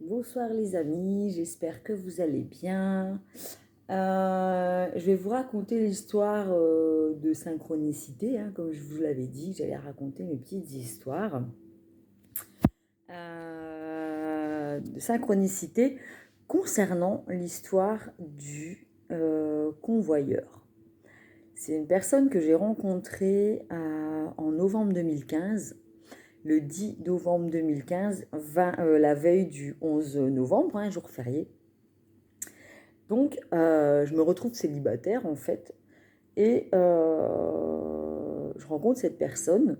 Bonsoir les amis, j'espère que vous allez bien. Je vais vous raconter l'histoire de synchronicité, hein, comme je vous l'avais dit, j'allais raconter mes petites histoires de synchronicité concernant l'histoire du convoyeur. C'est une personne que j'ai rencontrée en novembre 2015. Le 10 novembre 2015, la veille du 11 novembre, un jour férié. Donc, je me retrouve célibataire, en fait, et je rencontre cette personne,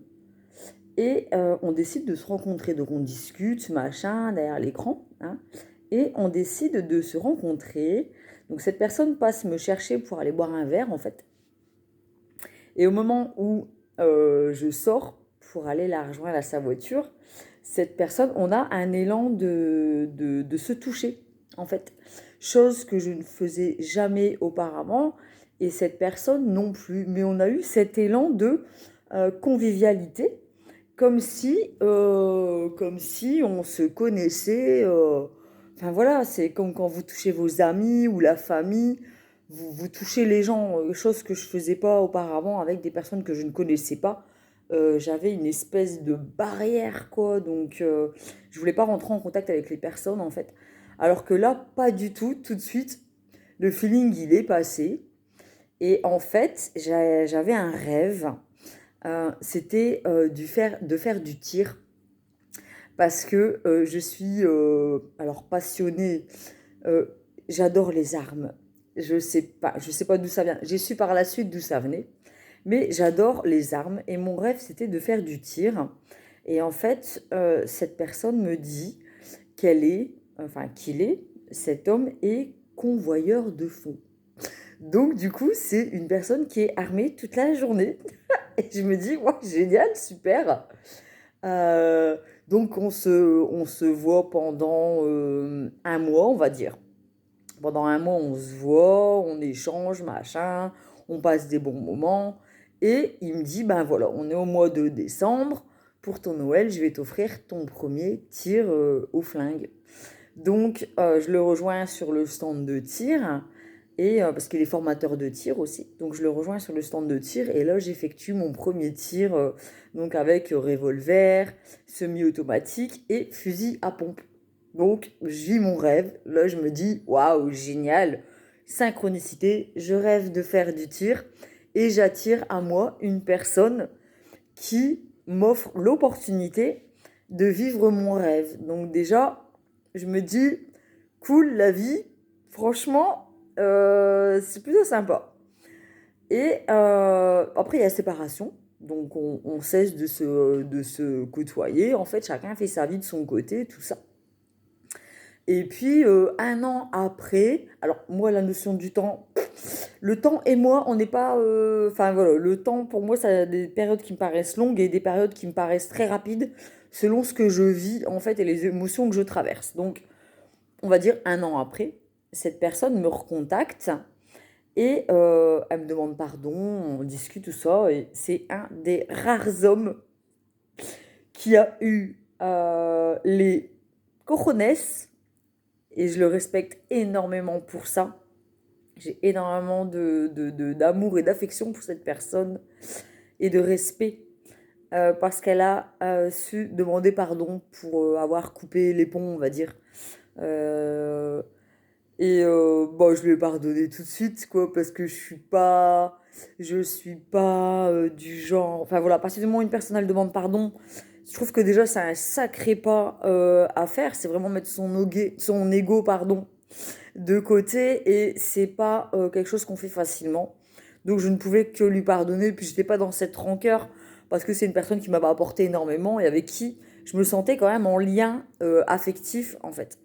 et on décide de se rencontrer. Donc, on discute, machin, derrière l'écran, hein, et on décide de se rencontrer. Donc, cette personne passe me chercher pour aller boire un verre, en fait. Et au moment où je sors pour aller la rejoindre à sa voiture, cette personne, on a un élan de se toucher, en fait. Chose que je ne faisais jamais auparavant, et cette personne non plus. Mais on a eu cet élan de convivialité, comme si on se connaissait. Enfin voilà, c'est comme quand vous touchez vos amis ou la famille, vous touchez les gens, chose que je faisais pas auparavant avec des personnes que je ne connaissais pas. J'avais une espèce de barrière, quoi, donc je voulais pas rentrer en contact avec les personnes, en fait. Alors que là, pas du tout de suite, le feeling, il est passé. Et en fait, j'avais un rêve, c'était de faire du tir, parce que je suis alors passionnée, euh, j'adore les armes. Je sais pas d'où ça vient. J'ai su par la suite d'où ça venait, mais j'adore les armes et mon rêve c'était de faire du tir. Et en fait, cette personne me dit qu'il est, cet homme est convoyeur de fonds. Donc du coup, c'est une personne qui est armée toute la journée. Et je me dis, ouais, génial, super. Euh, donc on se voit pendant un mois, on va dire. Pendant un mois, on se voit, on échange, machin, on passe des bons moments. Et il me dit, ben voilà, on est au mois de décembre, pour ton Noël, je vais t'offrir ton premier tir au flingue. Donc, je le rejoins sur le stand de tir, et parce qu'il est formateur de tir aussi. Donc, je le rejoins sur le stand de tir, et là, j'effectue mon premier tir, donc avec revolver, semi-automatique et fusil à pompe. Donc, je vis mon rêve. Là, je me dis, waouh, génial, synchronicité, je rêve de faire du tir, et j'attire à moi une personne qui m'offre l'opportunité de vivre mon rêve. Donc déjà, je me dis, cool la vie, franchement, c'est plutôt sympa. Et après, il y a séparation. Donc on cesse de se côtoyer. En fait, chacun fait sa vie de son côté, tout ça. Et puis, un an après, alors moi, la notion du temps, le temps et moi, on n'est pas... Enfin voilà, le temps, pour moi, ça a des périodes qui me paraissent longues et des périodes qui me paraissent très rapides, selon ce que je vis, en fait, et les émotions que je traverse. Donc, on va dire un an après, cette personne me recontacte et elle me demande pardon, on discute tout ça, et c'est un des rares hommes qui a eu les cojones, et je le respecte énormément pour ça. J'ai énormément d'amour et d'affection pour cette personne et de respect, parce qu'elle a su demander pardon pour avoir coupé les ponts, on va dire. Euh, bon, je lui ai pardonné tout de suite, quoi, parce que je suis pas du genre. Enfin voilà, à partir du moment où une personne elle demande pardon, je trouve que déjà c'est un sacré pas à faire. C'est vraiment mettre son ego, pardon, de côté, et c'est pas quelque chose qu'on fait facilement. Donc je ne pouvais que lui pardonner, puis j'étais pas dans cette rancœur parce que c'est une personne qui m'avait apporté énormément et avec qui je me sentais quand même en lien affectif, en fait.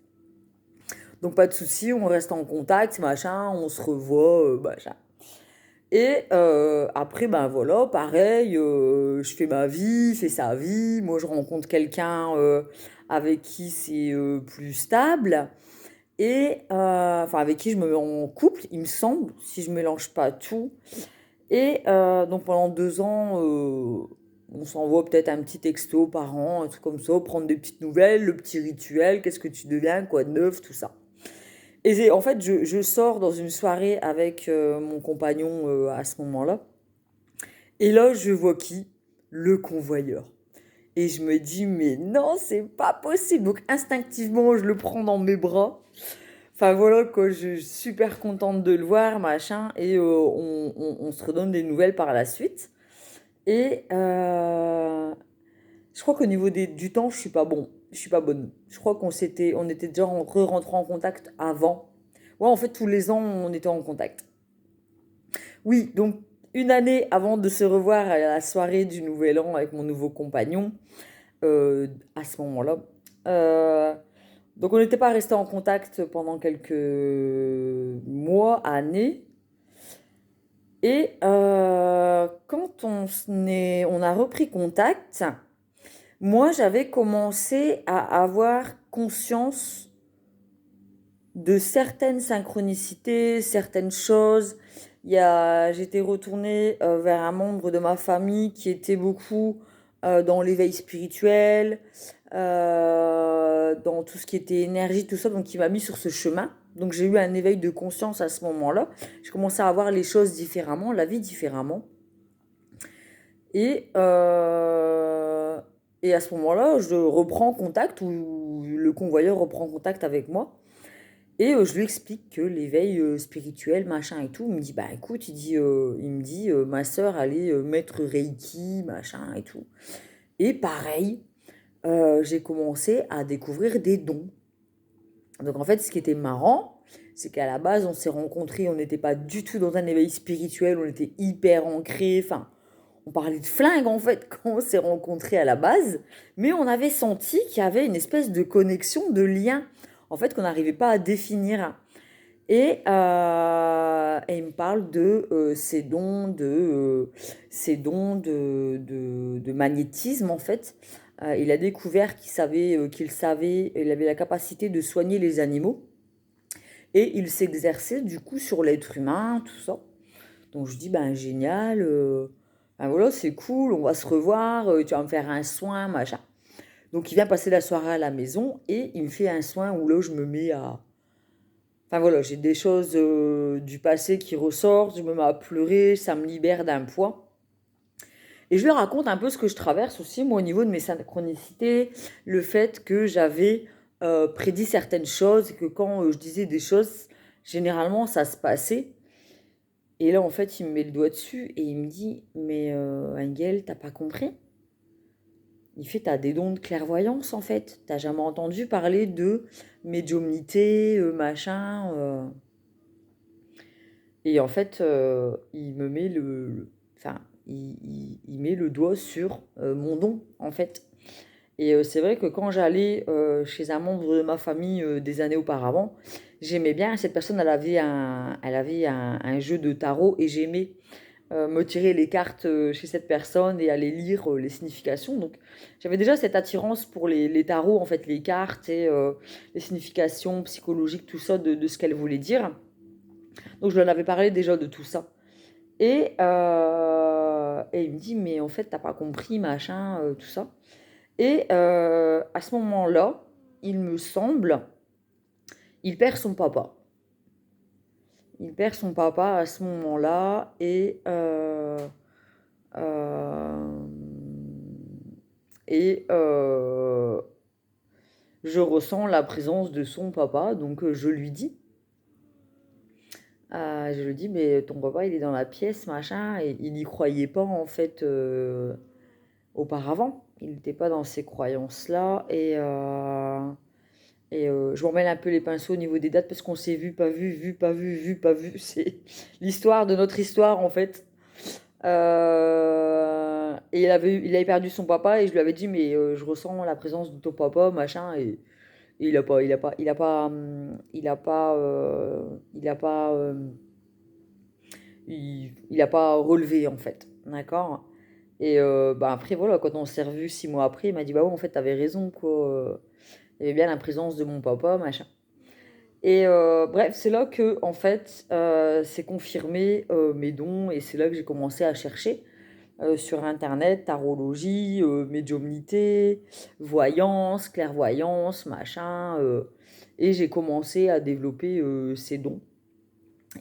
Donc pas de souci, on reste en contact, machin, on se revoit, machin. Et après, ben voilà, pareil, je fais ma vie, il fait sa vie. Moi, je rencontre quelqu'un avec qui c'est plus stable. Et enfin, avec qui je me mets en couple, il me semble, si je mélange pas tout. Et donc pendant 2 ans, On s'envoie peut-être un petit texto par an, un truc comme ça, prendre des petites nouvelles, le petit rituel, qu'est-ce que tu deviens, quoi de neuf, tout ça. Et en fait, je sors dans une soirée avec mon compagnon à ce moment-là. Et là, je vois qui? Le convoyeur. Et je me dis, mais non, c'est pas possible. Donc instinctivement, je le prends dans mes bras. Enfin voilà, quoi, je suis super contente de le voir, machin. Et on se redonne des nouvelles par la suite. Et je crois qu'au niveau du temps, je suis pas bon. Je suis pas bonne. Je crois on était déjà rentré en contact avant. Ouais, en fait, tous les ans, on était en contact. Oui, donc une année avant de se revoir à la soirée du Nouvel An avec mon nouveau compagnon, à ce moment-là. euh, donc on n'était pas resté en contact pendant quelques mois, années. Et quand on a repris contact, moi j'avais commencé à avoir conscience de certaines synchronicités, certaines choses. J'étais retournée vers un membre de ma famille qui était beaucoup dans l'éveil spirituel, dans tout ce qui était énergie, tout ça, donc qui m'a mis sur ce chemin. Donc j'ai eu un éveil de conscience à ce moment-là. J'ai commencé à voir les choses différemment, la vie différemment. Et, euh, et à ce moment-là, je reprends contact, ou le convoyeur reprend contact avec moi. Et je lui explique que l'éveil spirituel, machin et tout, il me dit, bah écoute, il me dit, ma sœur allait mettre Reiki, machin et tout. Et pareil, j'ai commencé à découvrir des dons. Donc en fait, ce qui était marrant, c'est qu'à la base, on s'est rencontrés, on n'était pas du tout dans un éveil spirituel, on était hyper ancrés, enfin, on parlait de flingue en fait quand on s'est rencontrés à la base, mais on avait senti qu'il y avait une espèce de connexion, de lien, en fait, qu'on n'arrivait pas à définir. Et il me parle de ses dons de magnétisme en fait. Il a découvert il avait la capacité de soigner les animaux et il s'exerçait du coup sur l'être humain, tout ça. Donc je dis ben génial, ben voilà c'est cool, on va se revoir, tu vas me faire un soin machin. Donc il vient passer la soirée à la maison et il me fait un soin où là je me mets à Enfin voilà, j'ai des choses du passé qui ressortent, je me mets à pleurer, ça me libère d'un poids. Et je lui raconte un peu ce que je traverse aussi, moi, au niveau de mes synchronicités, le fait que j'avais prédit certaines choses, et que quand je disais des choses, généralement, ça se passait. Et là, en fait, il me met le doigt dessus et il me dit, mais Angel, t'as pas compris? Il fait, t'as des dons de clairvoyance, en fait. T'as jamais entendu parler de médiumnité, machin. Et en fait, il me met enfin, il met le doigt sur mon don, en fait. Et c'est vrai que quand j'allais chez un membre de ma famille des années auparavant, j'aimais bien, cette personne, elle avait un jeu de tarot et j'aimais me tirer les cartes chez cette personne et aller lire les significations. Donc j'avais déjà cette attirance pour les tarots, en fait, les cartes et les significations psychologiques, tout ça, de ce qu'elle voulait dire. Donc je lui en avais parlé déjà de tout ça. Et il me dit, mais en fait, t'as pas compris, machin, tout ça. Et à ce moment-là, il me semble, il perd son papa. Il perd son papa à ce moment-là euh, et je ressens la présence de son papa, donc je lui dis. Je lui dis, mais ton papa, il est dans la pièce, machin, et il n'y croyait pas, en fait, auparavant. Il n'était pas dans ces croyances-là, je m'en mêle un peu les pinceaux au niveau des dates, parce qu'on s'est vu, pas vu, vu, pas vu, vu, pas vu. C'est l'histoire de notre histoire, en fait. Et il avait perdu son papa, et je lui avais dit, mais je ressens la présence de ton papa, machin, et il a pas relevé en fait, d'accord. Et bah après voilà, quand on s'est revu 6 mois après, il m'a dit bah ouais en fait t'avais raison quoi. Il y avait bien la présence de mon papa machin. Et bref, c'est là que en fait c'est confirmé mes dons et c'est là que j'ai commencé à chercher sur internet, tarologie, médiumnité, voyance, clairvoyance, machin. Et j'ai commencé à développer ces dons.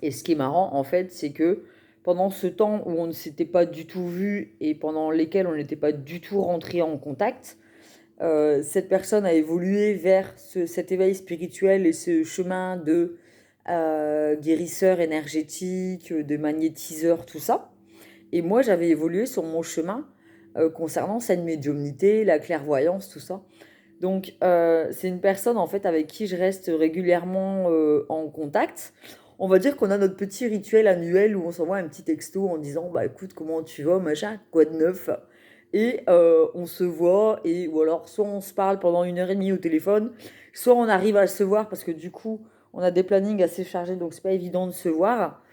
Et ce qui est marrant, en fait, c'est que pendant ce temps où on ne s'était pas du tout vu et pendant lesquels on n'était pas du tout rentré en contact, cette personne a évolué vers cet éveil spirituel et ce chemin de guérisseur énergétique, de magnétiseur, tout ça. Et moi, j'avais évolué sur mon chemin concernant cette médiumnité, la clairvoyance, tout ça. Donc, c'est une personne en fait avec qui je reste régulièrement en contact. On va dire qu'on a notre petit rituel annuel où on s'envoie un petit texto en disant bah écoute comment tu vas machin quoi de neuf et on se voit et ou alors soit on se parle pendant 1 heure et demie au téléphone, soit on arrive à se voir parce que du coup on a des plannings assez chargés donc c'est pas évident de se voir.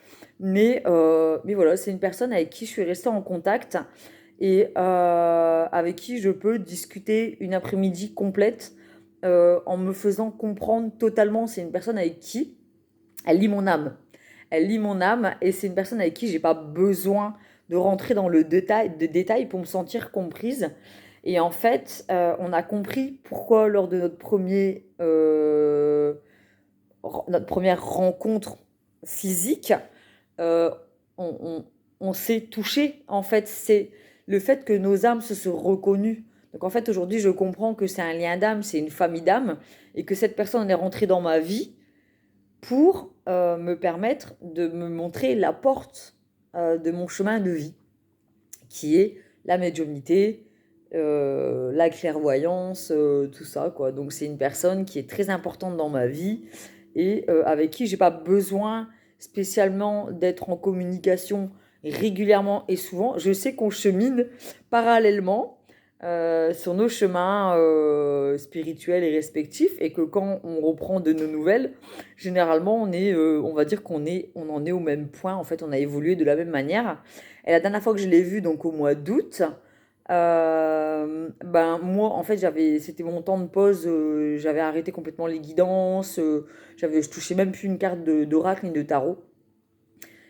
Mais voilà, c'est une personne avec qui je suis restée en contact et avec qui je peux discuter une après-midi complète en me faisant comprendre totalement. C'est une personne avec qui elle lit mon âme. Elle lit mon âme et c'est une personne avec qui j'ai pas besoin de rentrer dans le détail pour me sentir comprise. Et en fait, on a compris pourquoi lors de notre première rencontre physique, euh, on, on- on s'est touché. En fait, c'est le fait que nos âmes se sont reconnues. Donc en fait, aujourd'hui, je comprends que c'est un lien d'âme, c'est une famille d'âme, et que cette personne est rentrée dans ma vie pour me permettre de me montrer la porte de mon chemin de vie, qui est la médiumnité, la clairvoyance, tout ça, quoi. Donc c'est une personne qui est très importante dans ma vie et avec qui j'ai pas besoin spécialement d'être en communication régulièrement et souvent. Je sais qu'on chemine parallèlement sur nos chemins spirituels et respectifs et que quand on reprend de nos nouvelles, généralement on va dire on en est au même point. En fait, on a évolué de la même manière. Et la dernière fois que je l'ai vue, donc au mois d'août, ben moi en fait c'était mon temps de pause, j'avais arrêté complètement les guidances, je touchais même plus une carte d'oracle ni de tarot.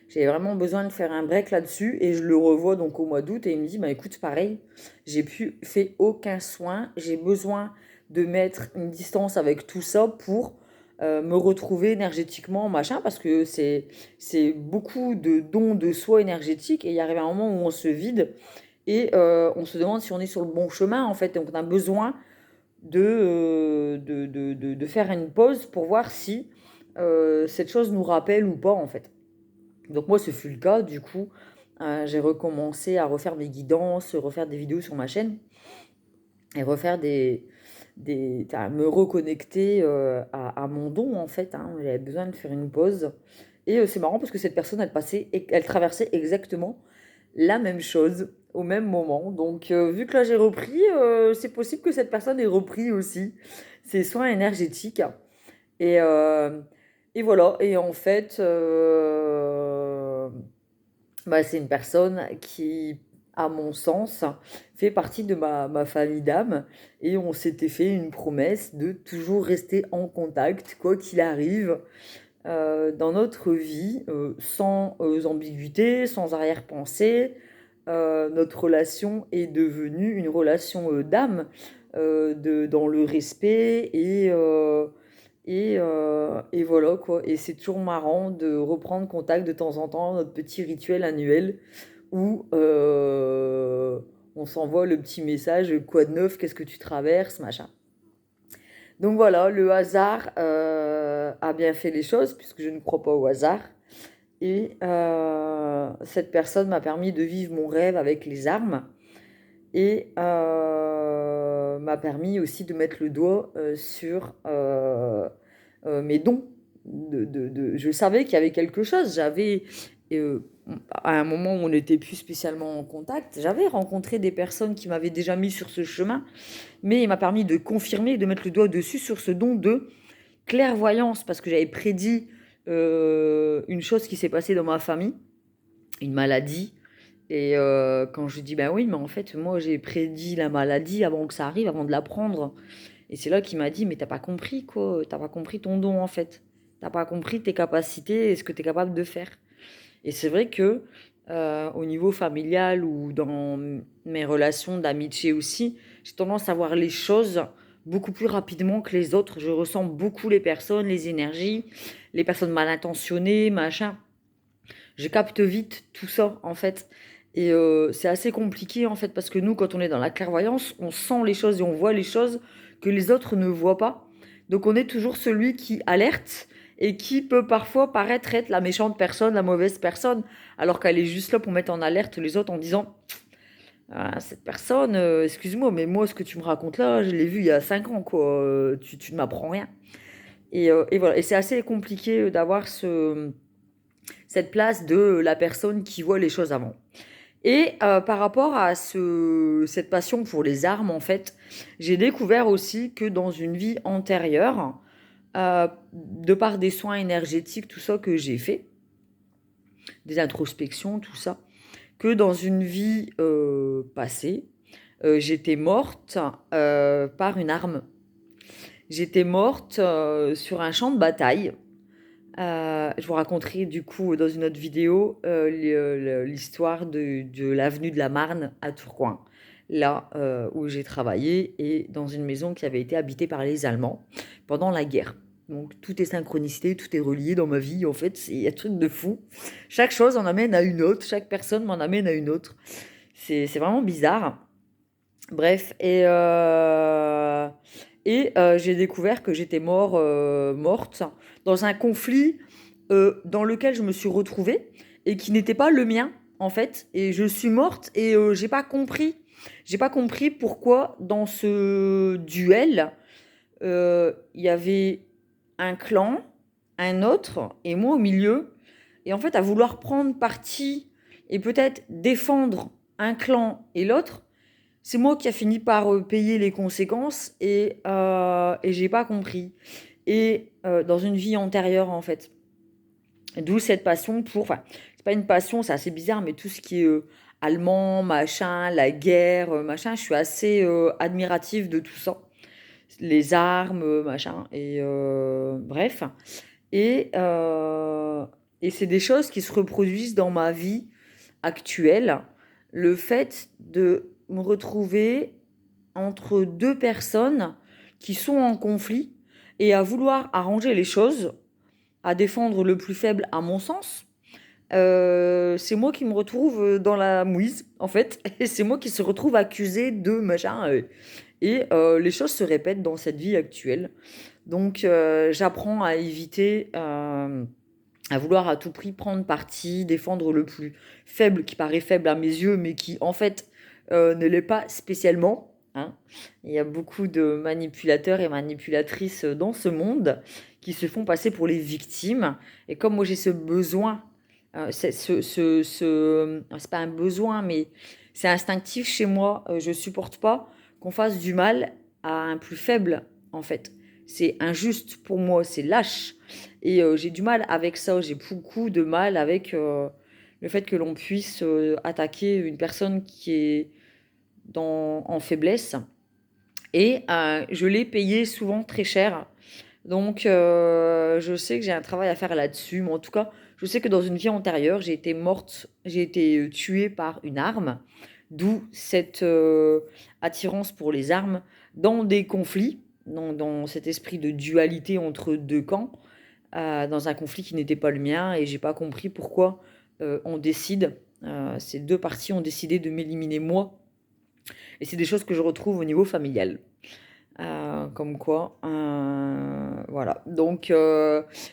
J'avais vraiment besoin de faire un break là-dessus et je le revois donc au mois d'août et il me dit bah écoute pareil, j'ai plus fait aucun soin, j'ai besoin de mettre une distance avec tout ça pour me retrouver énergétiquement machin parce que c'est beaucoup de dons de soi énergétiques et il arrive un moment où on se vide et on se demande si on est sur le bon chemin en fait. Donc on a besoin de faire une pause pour voir si cette chose nous rappelle ou pas en fait. Donc moi ce fut le cas, du coup j'ai recommencé à refaire mes guidances, refaire des vidéos sur ma chaîne et refaire me reconnecter à mon don en fait. Hein. J'avais besoin de faire une pause. Et c'est marrant parce que cette personne elle traversait exactement la même chose au même moment. Donc, vu que là j'ai repris, c'est possible que cette personne ait repris aussi ses soins énergétiques. Et, euh, et voilà. Et en fait, bah, c'est une personne qui, à mon sens, fait partie de ma famille d'âme. Et on s'était fait une promesse de toujours rester en contact, quoi qu'il arrive. Dans notre vie, sans ambiguïté, sans arrière-pensée. Notre relation est devenue une relation d'âme, dans le respect et voilà quoi. Et c'est toujours marrant de reprendre contact de temps en temps, notre petit rituel annuel où on s'envoie le petit message quoi de neuf, qu'est-ce que tu traverses, machin. Donc voilà, le hasard a bien fait les choses puisque je ne crois pas au hasard. Et cette personne m'a permis de vivre mon rêve avec les armes et m'a permis aussi de mettre le doigt sur mes dons. Je savais qu'il y avait quelque chose. Euh, à un moment où on n'était plus spécialement en contact, j'avais rencontré des personnes qui m'avaient déjà mis sur ce chemin, mais il m'a permis de confirmer, de mettre le doigt dessus sur ce don de clairvoyance, parce que j'avais prédit une chose qui s'est passée dans ma famille, une maladie. Et quand je dis, bah oui, mais en fait, moi, j'ai prédit la maladie avant que ça arrive, avant de la prendre. Et c'est là qu'il m'a dit, mais t'as pas compris, quoi. T'as pas compris ton don, en fait. T'as pas compris tes capacités et ce que t'es capable de faire. Et c'est vrai que au niveau familial ou dans mes relations d'amitié aussi, j'ai tendance à voir les choses beaucoup plus rapidement que les autres. Je ressens beaucoup les personnes, les énergies, les personnes mal intentionnées, machin. Je capte vite tout ça, en fait. Et c'est assez compliqué, en fait, parce que nous, quand on est dans la clairvoyance, on sent les choses et on voit les choses que les autres ne voient pas. Donc on est toujours celui qui alerte et qui peut parfois paraître être la méchante personne, la mauvaise personne, alors qu'elle est juste là pour mettre en alerte les autres en disant ah, cette personne, excuse-moi, mais moi, ce que tu me racontes là, je l'ai vu il y a 5 ans, quoi. Tu ne m'apprends rien. Et voilà. Et c'est assez compliqué d'avoir cette place de la personne qui voit les choses avant. Et par rapport à cette passion pour les armes, en fait, j'ai découvert aussi que dans une vie antérieure, de par des soins énergétiques, tout ça que j'ai fait, des introspections, tout ça, que dans une vie passée, j'étais morte par une arme. J'étais morte sur un champ de bataille. Je vous raconterai du coup dans une autre vidéo l'histoire de l'avenue de la Marne à Tourcoing, là où j'ai travaillé et dans une maison qui avait été habitée par les Allemands pendant la guerre. Donc tout est synchronicité, tout est relié dans ma vie en fait, c'est un truc de fou. Chaque chose en amène à une autre, chaque personne m'en amène à une autre. C'est vraiment bizarre. Bref, j'ai découvert que j'étais morte dans un conflit dans lequel je me suis retrouvée et qui n'était pas le mien, en fait. Et je suis morte et j'ai pas compris. J'ai pas compris pourquoi dans ce duel, il y avait un clan, un autre et moi au milieu. Et en fait, à vouloir prendre parti et peut-être défendre un clan et l'autre, c'est moi qui a fini par payer les conséquences et j'ai pas compris. Et dans une vie antérieure, en fait. D'où cette passion pour. Enfin, c'est pas une passion, c'est assez bizarre, mais tout ce qui est allemand, machin, la guerre, machin, je suis assez admirative de tout ça. Les armes, machin, et bref. Et, euh, et c'est des choses qui se reproduisent dans ma vie actuelle. Le fait de me retrouver entre deux personnes qui sont en conflit et à vouloir arranger les choses, à défendre le plus faible à mon sens, c'est moi qui me retrouve dans la mouise, en fait, et c'est moi qui se retrouve accusée de machin. Les choses se répètent dans cette vie actuelle. Donc j'apprends à éviter, à vouloir à tout prix prendre parti, défendre le plus faible, qui paraît faible à mes yeux, mais qui en fait ne l'est pas spécialement. Hein. Il y a beaucoup de manipulateurs et manipulatrices dans ce monde qui se font passer pour les victimes. Et comme moi j'ai ce besoin, c'est pas un besoin, mais c'est instinctif chez moi, je supporte pas qu'on fasse du mal à un plus faible, en fait. C'est injuste pour moi, c'est lâche. Et j'ai du mal avec ça, j'ai beaucoup de mal avec le fait que l'on puisse attaquer une personne qui est en faiblesse. Et je l'ai payé souvent très cher. Donc je sais que j'ai un travail à faire là-dessus, mais en tout cas, je sais que dans une vie antérieure, j'ai été tuée par une arme, d'où cette attirance pour les armes dans des conflits, dans cet esprit de dualité entre deux camps, dans un conflit qui n'était pas le mien, et j'ai pas compris pourquoi ces deux parties ont décidé de m'éliminer moi, et c'est des choses que je retrouve au niveau familial. Comme quoi, voilà. Donc,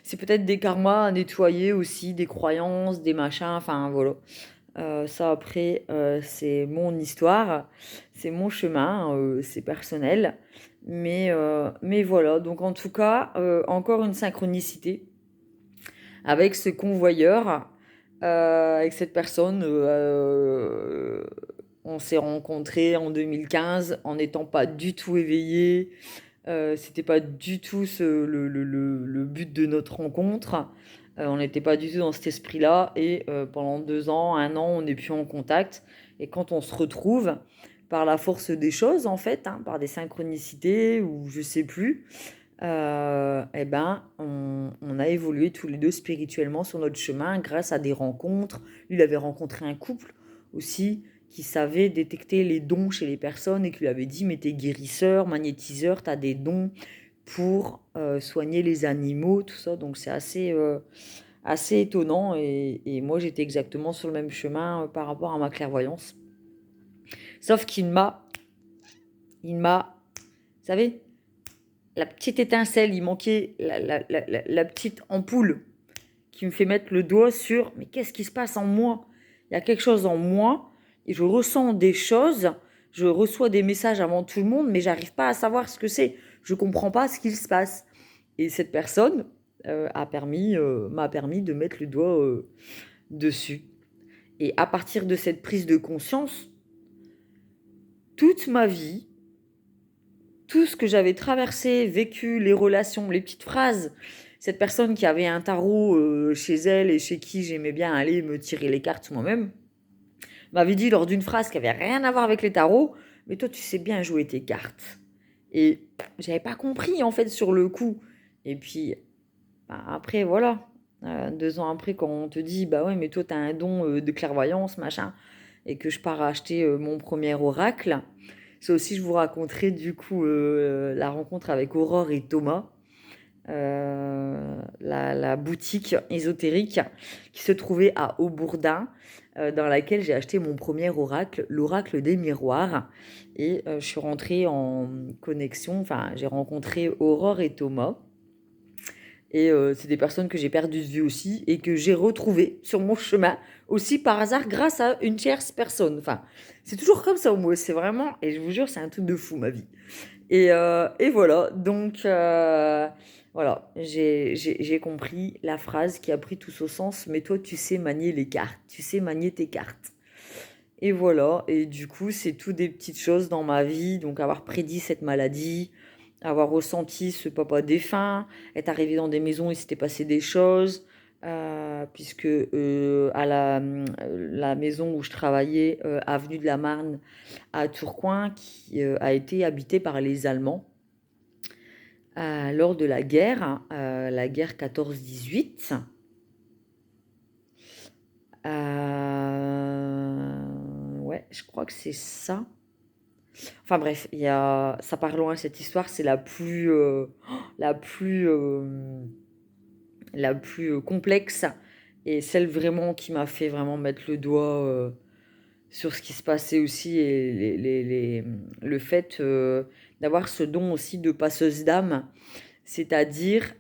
c'est peut-être des karmas à nettoyer aussi, des croyances, des machins, enfin voilà. Ça après, c'est mon histoire, c'est mon chemin, c'est personnel. Mais voilà, donc en tout cas, encore une synchronicité avec ce convoyeur, avec cette personne. On s'est rencontrés en 2015 en n'étant pas du tout éveillés. C'était pas du tout le but de notre rencontre. On n'était pas du tout dans cet esprit-là. Et pendant 2 ans, 1 an, on n'est plus en contact. Et quand on se retrouve, par la force des choses, en fait, hein, par des synchronicités ou je sais plus, eh ben, on a évolué tous les deux spirituellement sur notre chemin grâce à des rencontres. Lui, il avait rencontré un couple aussi qui savait détecter les dons chez les personnes et qui lui avait dit, mais t'es guérisseur, magnétiseur, t'as des dons pour soigner les animaux, tout ça. Donc c'est assez étonnant et moi j'étais exactement sur le même chemin par rapport à ma clairvoyance. Sauf vous savez, la petite étincelle, il manquait la petite ampoule qui me fait mettre le doigt sur, mais qu'est-ce qui se passe en moi? Il y a quelque chose en moi et je ressens des choses, je reçois des messages avant tout le monde, mais j'arrive pas à savoir ce que c'est. Je comprends pas ce qu'il se passe. Et cette personne m'a permis de mettre le doigt dessus. Et à partir de cette prise de conscience, toute ma vie, tout ce que j'avais traversé, vécu, les relations, les petites phrases, cette personne qui avait un tarot chez elle et chez qui j'aimais bien aller me tirer les cartes moi-même, m'avait dit lors d'une phrase qui avait rien à voir avec les tarots, mais toi tu sais bien jouer tes cartes. Et j'avais pas compris en fait sur le coup. Et puis bah, après voilà, 2 ans après quand on te dit bah ouais mais toi t'as un don de clairvoyance machin, et que je pars acheter mon premier oracle. Ça aussi, je vous raconterai du coup la rencontre avec Aurore et Thomas, la boutique ésotérique qui se trouvait à Aubourdin, dans laquelle j'ai acheté mon premier oracle, l'oracle des miroirs. Et je suis rentrée en connexion, enfin j'ai rencontré Aurore et Thomas. Et c'est des personnes que j'ai perdues de vue aussi et que j'ai retrouvées sur mon chemin aussi par hasard grâce à une tierce personne. Enfin, c'est toujours comme ça au moins, c'est vraiment, et je vous jure, c'est un truc de fou ma vie. Et voilà, donc voilà, j'ai compris la phrase qui a pris tout son sens, mais toi tu sais manier les cartes, tu sais manier tes cartes. Et voilà, et du coup, c'est tout des petites choses dans ma vie, donc avoir prédit cette maladie, avoir ressenti ce papa défunt, être arrivé dans des maisons où il s'était passé des choses, puisque à la maison où je travaillais, avenue de la Marne à Tourcoing, qui a été habitée par les Allemands lors de la guerre 14-18. Ouais, je crois que c'est ça. Enfin bref, ça part loin cette histoire, c'est la plus, complexe et celle vraiment qui m'a fait vraiment mettre le doigt sur ce qui se passait aussi et le fait d'avoir ce don aussi de passeuse d'âme, c'est-à-dire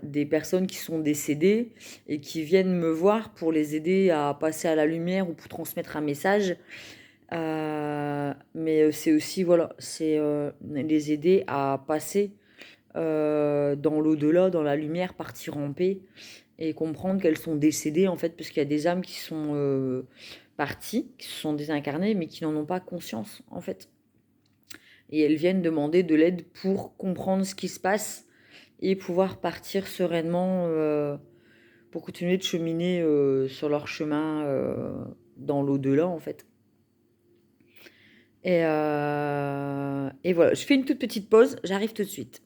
des personnes qui sont décédées et qui viennent me voir pour les aider à passer à la lumière ou pour transmettre un message. Mais c'est aussi, voilà, c'est les aider à passer dans l'au-delà, dans la lumière, partir en paix et comprendre qu'elles sont décédées en fait, parce qu'il y a des âmes qui sont parties, qui se sont désincarnées, mais qui n'en ont pas conscience en fait. Et elles viennent demander de l'aide pour comprendre ce qui se passe et pouvoir partir sereinement pour continuer de cheminer sur leur chemin dans l'au-delà en fait. Et voilà, je fais une toute petite pause, j'arrive tout de suite.